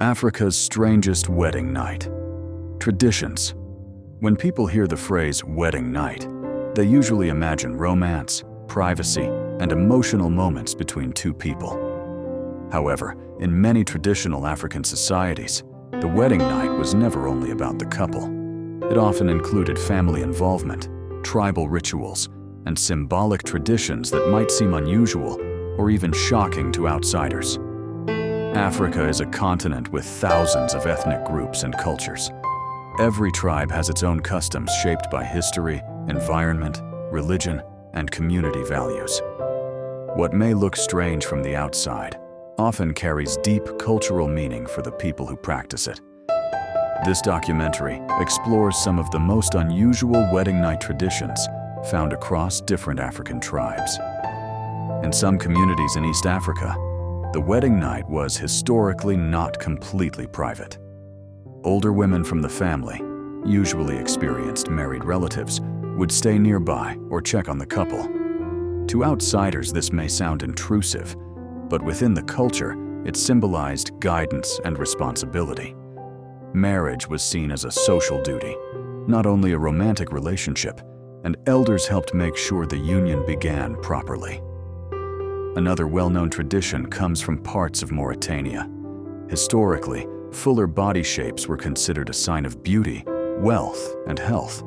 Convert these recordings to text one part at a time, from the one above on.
Africa's strangest wedding night. Traditions. When people hear the phrase wedding night, they usually imagine romance, privacy, and emotional moments between two people. However, in many traditional African societies, the wedding night was never only about the couple. It often included family involvement, tribal rituals, and symbolic traditions that might seem unusual or even shocking to outsiders. Africa is a continent with thousands of ethnic groups and cultures. Every tribe has its own customs shaped by history, environment, religion, and community values. What may look strange from the outside often carries deep cultural meaning for the people who practice it. This documentary explores some of the most unusual wedding night traditions found across different African tribes. In some communities in East Africa, the wedding night was historically not completely private. Older women from the family, usually experienced married relatives, would stay nearby or check on the couple. To outsiders, this may sound intrusive, but within the culture, it symbolized guidance and responsibility. Marriage was seen as a social duty, not only a romantic relationship, and elders helped make sure the union began properly. Another well-known tradition comes from parts of Mauritania. Historically, fuller body shapes were considered a sign of beauty, wealth, and health.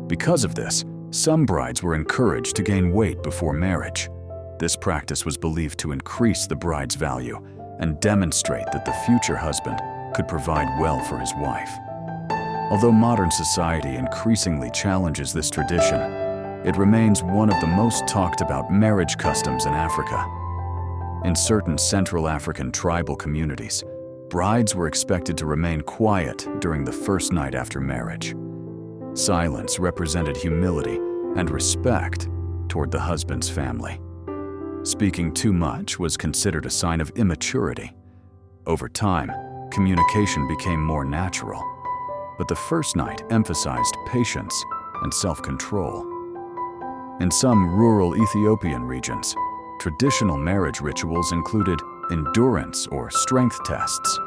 Because of this, some brides were encouraged to gain weight before marriage. This practice was believed to increase the bride's value and demonstrate that the future husband could provide well for his wife. Although modern society increasingly challenges this tradition, it remains one of the most talked about marriage customs in Africa. In certain Central African tribal communities, brides were expected to remain quiet during the first night after marriage. Silence represented humility and respect toward the husband's family. Speaking too much was considered a sign of immaturity. Over time, communication became more natural, but the first night emphasized patience and self-control. In some rural Ethiopian regions, traditional marriage rituals included endurance or strength tests.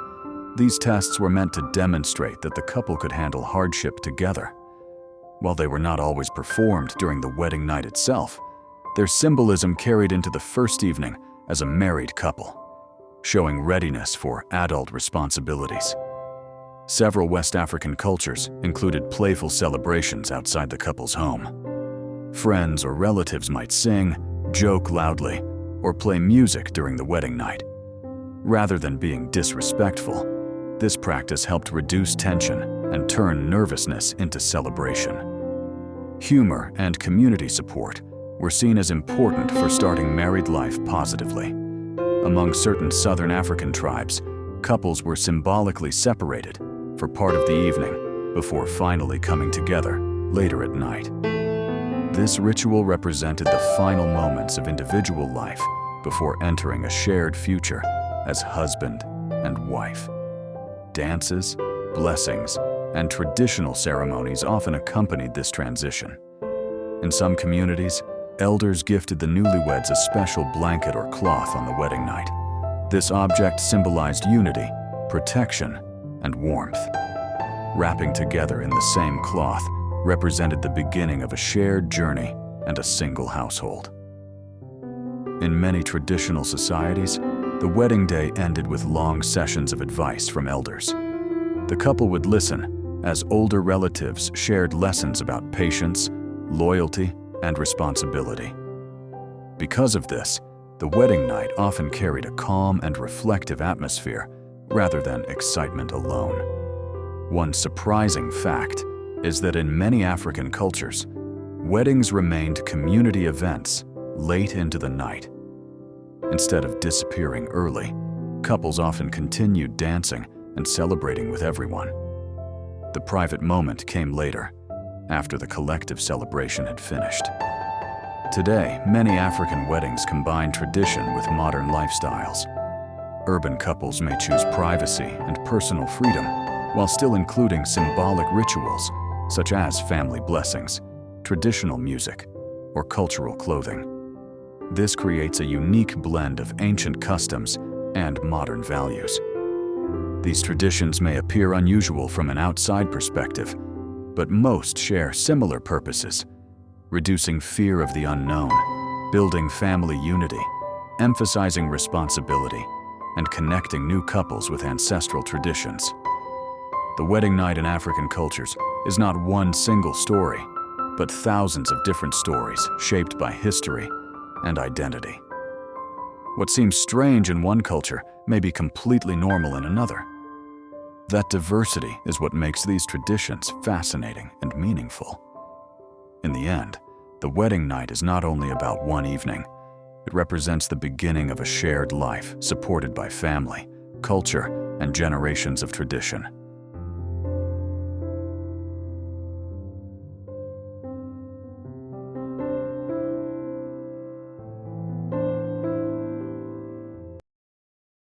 These tests were meant to demonstrate that the couple could handle hardship together. While they were not always performed during the wedding night itself, their symbolism carried into the first evening as a married couple, showing readiness for adult responsibilities. Several West African cultures included playful celebrations outside the couple's home. Friends or relatives might sing, joke loudly, or play music during the wedding night. Rather than being disrespectful, this practice helped reduce tension and turn nervousness into celebration. Humor and community support were seen as important for starting married life positively. Among certain Southern African tribes, couples were symbolically separated for part of the evening before finally coming together later at night. This ritual represented the final moments of individual life before entering a shared future as husband and wife. Dances, blessings, and traditional ceremonies often accompanied this transition. In some communities, elders gifted the newlyweds a special blanket or cloth on the wedding night. This object symbolized unity, protection, and warmth. Wrapping together in the same cloth represented the beginning of a shared journey and a single household. In many traditional societies, the wedding day ended with long sessions of advice from elders. The couple would listen as older relatives shared lessons about patience, loyalty, and responsibility. Because of this, the wedding night often carried a calm and reflective atmosphere rather than excitement alone. One surprising fact is that in many African cultures, weddings remained community events late into the night. Instead of disappearing early, couples often continued dancing and celebrating with everyone. The private moment came later, after the collective celebration had finished. Today, many African weddings combine tradition with modern lifestyles. Urban couples may choose privacy and personal freedom, while still including symbolic rituals such as family blessings, traditional music, or cultural clothing. This creates a unique blend of ancient customs and modern values. These traditions may appear unusual from an outside perspective, but most share similar purposes: reducing fear of the unknown, building family unity, emphasizing responsibility, and connecting new couples with ancestral traditions. The wedding night in African cultures is not one single story, but thousands of different stories shaped by history and identity. What seems strange in one culture may be completely normal in another. That diversity is what makes these traditions fascinating and meaningful. In the end, the wedding night is not only about one evening. It represents the beginning of a shared life supported by family, culture, and generations of tradition.